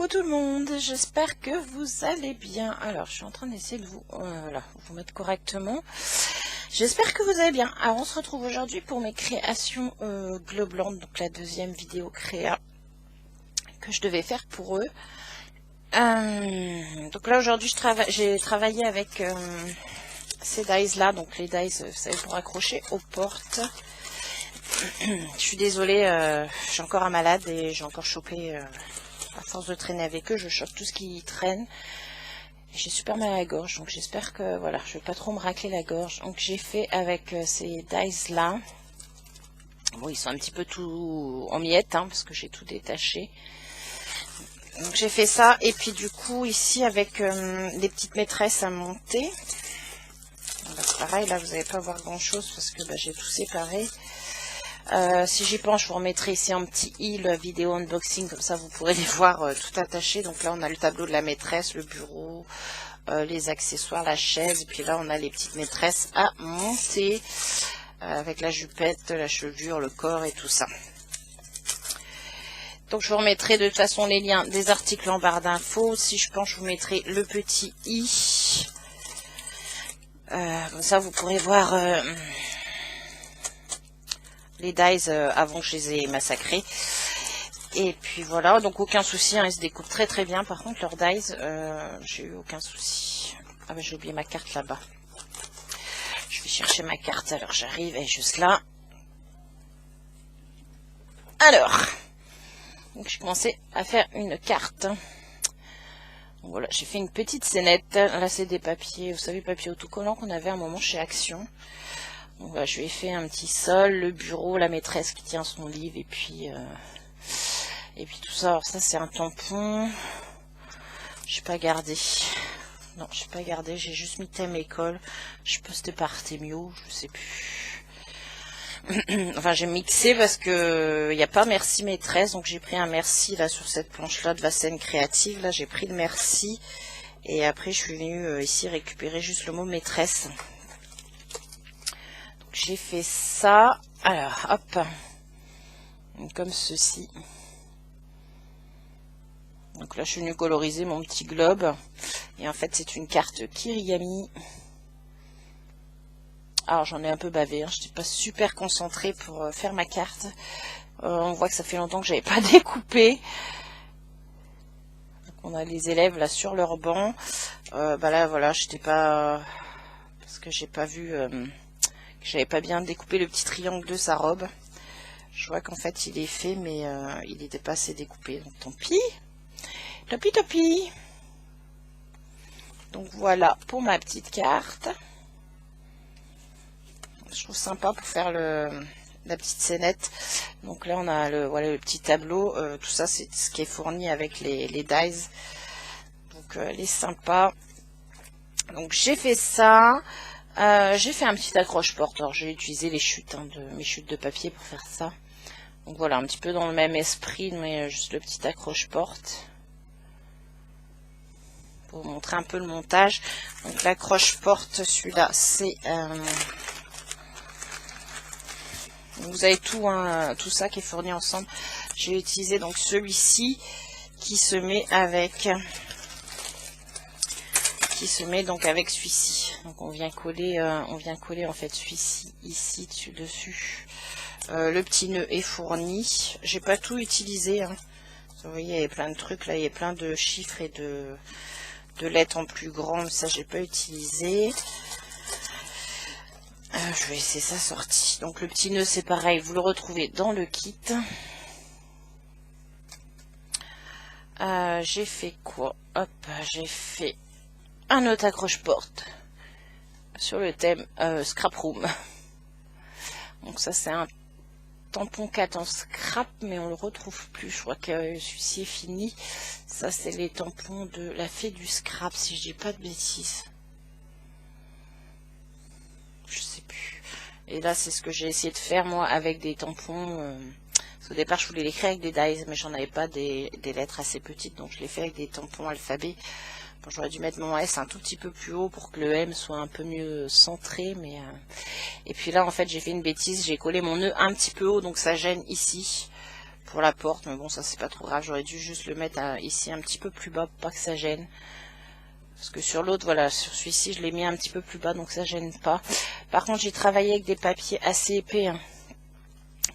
Coucou tout le monde, j'espère que vous allez bien. Alors, je suis en train d'essayer de vous mettre correctement. J'espère que vous allez bien. Alors, on se retrouve aujourd'hui pour mes créations Globland, donc la deuxième vidéo créa que je devais faire pour eux. Donc là, aujourd'hui, j'ai travaillé avec ces dies là, donc les dies, vous savez, pour accrocher aux portes. Je suis désolée, je suis encore un malade et j'ai encore chopé... à force de traîner avec eux, je chope tout ce qui traîne. J'ai super mal à la gorge, donc j'espère que voilà, je vais pas trop me racler la gorge. Donc j'ai fait avec ces dies là. Bon, ils sont un petit peu tout en miettes, hein, parce que j'ai tout détaché. Donc j'ai fait ça, et puis du coup ici avec des petites maîtresses à monter. C'est pareil, là vous n'allez pas voir grand chose parce que j'ai tout séparé. Si j'y pense, je vous remettrai ici un petit la vidéo unboxing, comme ça vous pourrez les voir tout attachés. Donc là on a le tableau de la maîtresse, le bureau, les accessoires, la chaise, et puis là on a les petites maîtresses à monter avec la jupette, la chevelure, le corps et tout ça. Donc je vous remettrai de toute façon les liens des articles en barre d'infos. Si je pense, je vous mettrai le petit i, comme ça vous pourrez voir les dies avant que je les ai massacrés. Et puis voilà, donc aucun souci, hein, ils se découpent très très bien. Par contre leurs dies, j'ai eu aucun souci. Ah j'ai oublié ma carte là-bas. Je vais chercher ma carte, alors j'arrive, elle est juste là. Alors, donc j'ai commencé à faire une carte. Donc voilà, j'ai fait une petite scénette. Là c'est des papiers, vous savez, papier autocollant qu'on avait à un moment chez Action. Donc voilà, je lui ai fait un petit sol, le bureau, la maîtresse qui tient son livre, et puis tout ça. Alors ça c'est un tampon. J'ai pas gardé. Non, j'ai pas gardé. J'ai juste mis thème école. Je pense que c'était par Artemio, je sais plus. Enfin j'ai mixé parce que il n'y a pas merci maîtresse, donc j'ai pris un merci là sur cette planche là de la scène créative. Là j'ai pris le merci et après je suis venue ici récupérer juste le mot maîtresse. J'ai fait ça, alors hop, comme ceci. Donc là je suis venue coloriser mon petit globe, et en fait c'est une carte Kirigami. Alors j'en ai un peu bavé, hein. Je n'étais pas super concentrée pour faire ma carte. On voit que ça fait longtemps que j'avais pas découpé. Donc on a les élèves là sur leur banc. Là voilà, j'étais pas, parce que j'ai pas vu... J'avais pas bien découpé le petit triangle de sa robe. Je vois qu'en fait il est fait, mais il n'était pas assez découpé. Donc tant pis. Tant pis. Donc voilà pour ma petite carte. Je trouve sympa pour faire la petite scénette. Donc là on a le petit tableau. Tout ça c'est ce qui est fourni avec les dies. Donc elle est sympa. Donc j'ai fait ça. J'ai fait un petit accroche-porte. Alors j'ai utilisé les chutes, mes chutes de papier pour faire ça. Donc voilà, un petit peu dans le même esprit, mais juste le petit accroche-porte pour vous montrer un peu le montage. Donc l'accroche-porte, celui-là, c'est vous avez tout, hein, tout ça qui est fourni ensemble. J'ai utilisé donc celui-ci qui se met avec avec celui-ci. Donc on vient coller en fait celui-ci ici dessus. Le petit nœud est fourni. J'ai pas tout utilisé, hein. Vous voyez, il y a plein de trucs là, il y a plein de chiffres et de lettres en plus grand, mais ça j'ai pas utilisé. Je vais laisser ça sorti. Donc le petit nœud c'est pareil, vous le retrouvez dans le kit. J'ai fait quoi? Hop, j'ai fait un autre accroche-porte sur le thème Scrap Room. Donc ça c'est un tampon 4 en scrap, mais on le retrouve plus. Je crois que celui-ci est fini. Ça c'est les tampons de la fée du scrap, si je dis pas de bêtises. Je sais plus. Et là c'est ce que j'ai essayé de faire moi avec des tampons. Parce qu'au départ je voulais l'écrire avec des dies, mais j'en avais pas des lettres assez petites, donc je l'ai fait avec des tampons alphabet. Bon, j'aurais dû mettre mon S un tout petit peu plus haut pour que le M soit un peu mieux centré, mais et puis là en fait j'ai fait une bêtise, j'ai collé mon nœud un petit peu haut, donc ça gêne ici. pour la porte, mais bon, ça c'est pas trop grave. J'aurais dû juste le mettre ici un petit peu plus bas pour pas que ça gêne. Parce que sur l'autre, voilà, sur celui-ci, je l'ai mis un petit peu plus bas, donc ça gêne pas. Par contre, j'ai travaillé avec des papiers assez épais, hein,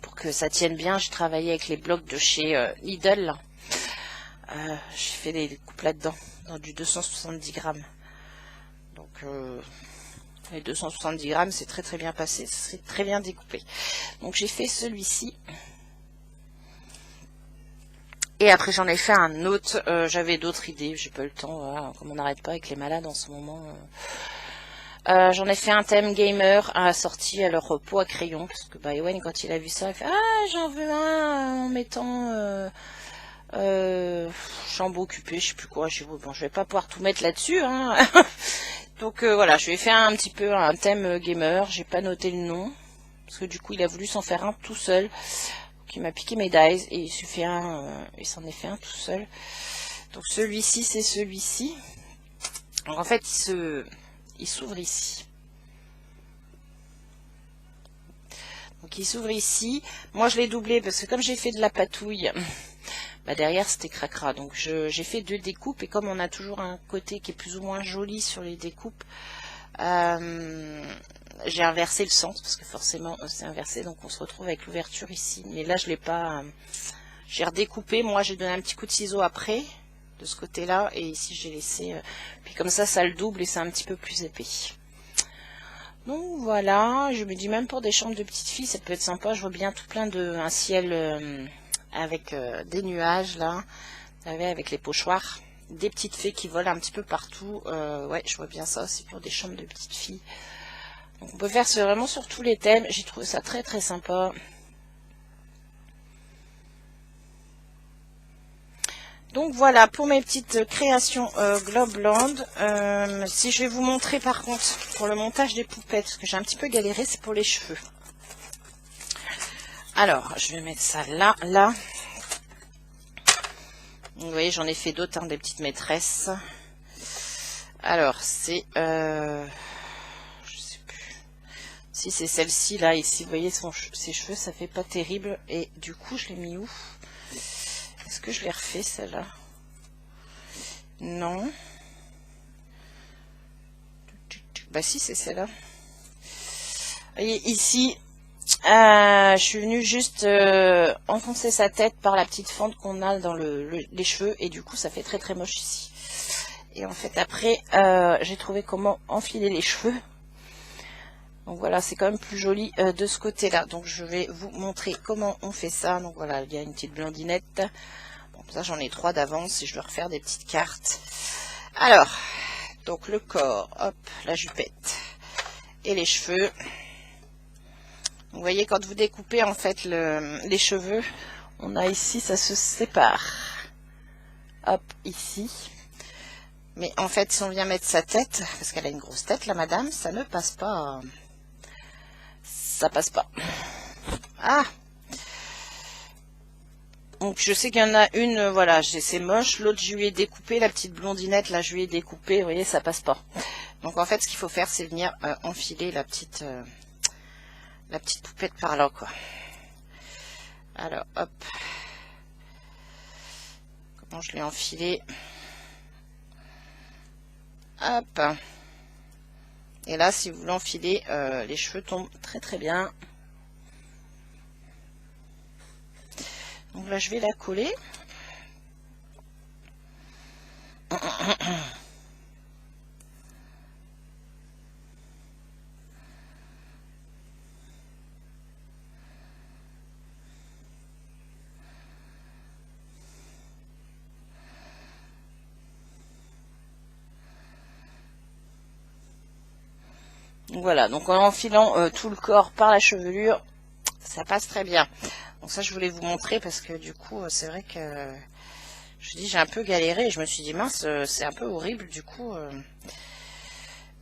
pour que ça tienne bien. J'ai travaillé avec les blocs de chez Lidl, là. J'ai fait des coupes là-dedans, dans du 270 grammes. Donc, les 270 grammes, c'est très très bien passé, c'est très bien découpé. Donc, j'ai fait celui-ci. Et après, j'en ai fait un autre. J'avais d'autres idées, j'ai pas eu le temps, voilà, comme on n'arrête pas avec les malades en ce moment. J'en ai fait un thème gamer assorti à leur pot à crayon. Parce que bah, Ewen, quand il a vu ça, il fait ah, j'en veux un en mettant... chambre occupée, je sais plus quoi. Bon, je vais pas pouvoir tout mettre là-dessus, hein. Donc voilà, je vais faire un petit peu un thème gamer. J'ai pas noté le nom parce que du coup, il a voulu s'en faire un tout seul. Donc, il m'a piqué mes dies et il s'en est fait un tout seul. Donc celui-ci, c'est celui-ci. Donc en fait, il s'ouvre ici. Donc il s'ouvre ici. Moi, je l'ai doublé parce que comme j'ai fait de la patouille. Bah derrière c'était cracra, donc j'ai fait 2 découpes et comme on a toujours un côté qui est plus ou moins joli sur les découpes, j'ai inversé le centre parce que forcément c'est inversé, donc on se retrouve avec l'ouverture ici. Mais là je l'ai pas, j'ai redécoupé, moi j'ai donné un petit coup de ciseau après de ce côté là et ici j'ai laissé, puis comme ça le double et c'est un petit peu plus épais. Donc voilà, je me dis même pour des chambres de petites filles ça peut être sympa. Je vois bien tout plein un ciel avec des nuages là, avec les pochoirs, des petites fées qui volent un petit peu partout. Ouais, je vois bien ça aussi pour des chambres de petites filles. Donc on peut faire vraiment sur tous les thèmes. J'ai trouvé ça très très sympa. Donc voilà pour mes petites créations Globland. Si je vais vous montrer par contre pour le montage des poupettes, parce que j'ai un petit peu galéré, c'est pour les cheveux. Alors, je vais mettre ça là, là. Vous voyez, j'en ai fait d'autres, hein, des petites maîtresses. Alors, c'est... je sais plus. Si c'est celle-ci, là, ici, vous voyez, ses cheveux, ça fait pas terrible. Et du coup, je l'ai mis où? Est-ce que je l'ai refait, celle-là? Non. Bah si, c'est celle-là. Vous voyez, ici... je suis venue juste enfoncer sa tête par la petite fente qu'on a dans les cheveux et du coup ça fait très très moche ici. Et en fait après j'ai trouvé comment enfiler les cheveux. Donc voilà, c'est quand même plus joli de ce côté là. Donc je vais vous montrer comment on fait ça. Donc voilà, il y a une petite blondinette. Bon, ça j'en ai 3 d'avance et je vais refaire des petites cartes. Alors, donc le corps, hop, la jupette et les cheveux. Vous voyez, quand vous découpez en fait les cheveux, on a ici, ça se sépare. Hop, ici. Mais en fait, si on vient mettre sa tête, parce qu'elle a une grosse tête, la madame, ça ne passe pas. Ça passe pas. Ah! Donc je sais qu'il y en a une, voilà, c'est moche. L'autre, je lui ai découpé, la petite blondinette, là, je lui ai découpé. Vous voyez, ça passe pas. Donc en fait, ce qu'il faut faire, c'est venir enfiler la petite poupette par là, quoi. Alors, hop. Comment je l'ai enfilé? Hop. Et là, si vous l'enfilez, les cheveux tombent très très bien. Donc là, je vais la coller. Voilà, donc en enfilant tout le corps par la chevelure, ça passe très bien. Donc ça, je voulais vous montrer parce que du coup, c'est vrai que je dis j'ai un peu galéré et je me suis dit mince, c'est un peu horrible du coup.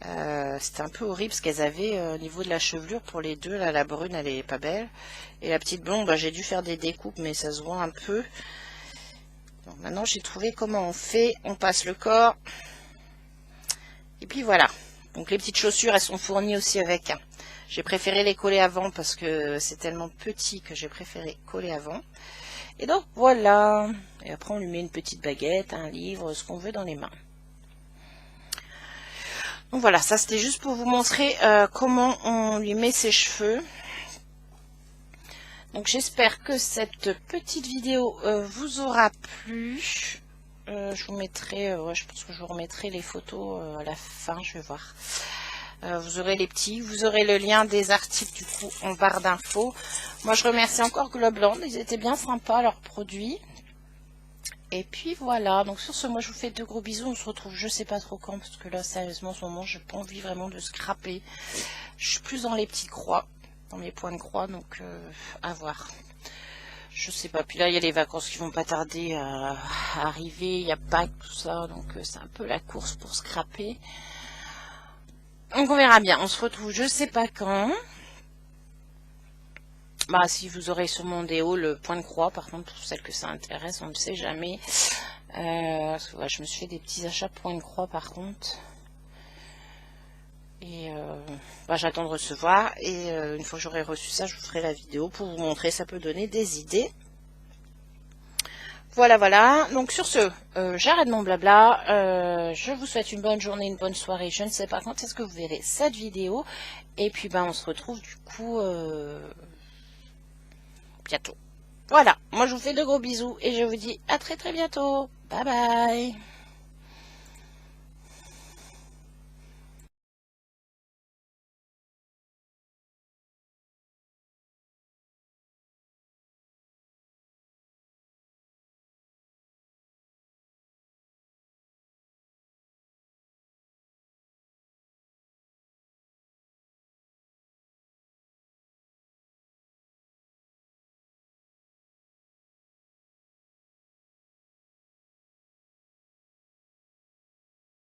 C'était un peu horrible ce qu'elles avaient au niveau de la chevelure pour les deux. Là, la brune, elle est pas belle. Et la petite blonde, bah, j'ai dû faire des découpes, mais ça se voit un peu. Donc maintenant, j'ai trouvé comment on fait. On passe le corps. Et puis voilà. Donc les petites chaussures, elles sont fournies aussi avec. J'ai préféré les coller avant parce que c'est tellement petit que j'ai préféré coller avant. Et donc voilà. Et après on lui met une petite baguette, un livre, ce qu'on veut dans les mains. Donc voilà, ça c'était juste pour vous montrer comment on lui met ses cheveux. Donc j'espère que cette petite vidéo vous aura plu. Je vous mettrai, ouais, je pense que je vous remettrai les photos à la fin, je vais voir. Vous aurez les petits, vous aurez le lien des articles du coup en barre d'infos. Moi je remercie encore Globland, ils étaient bien sympas leurs produits. Et puis voilà, donc sur ce, moi je vous fais de gros bisous, on se retrouve je sais pas trop quand, parce que là sérieusement en ce moment j'ai pas envie vraiment de scraper. Je suis plus dans les petites croix, dans mes points de croix, donc à voir. Je sais pas, puis là il y a les vacances qui vont pas tarder à arriver, il y a Pâques, tout ça, donc c'est un peu la course pour scraper. Donc on verra bien, on se retrouve je sais pas quand. Bah si vous aurez sur mon déo le point de croix, par contre pour celles que ça intéresse, on ne sait jamais. Parce que, ouais, je me suis fait des petits achats point de croix par contre. Et bah, j'attends de recevoir. Et une fois que j'aurai reçu ça, je vous ferai la vidéo pour vous montrer, ça peut donner des idées. Voilà, voilà. Donc sur ce, j'arrête mon blabla. Je vous souhaite une bonne journée, une bonne soirée. Je ne sais pas quand est-ce que vous verrez cette vidéo. Et puis ben on se retrouve du coup bientôt. Voilà, moi je vous fais de gros bisous et je vous dis à très très bientôt. Bye bye.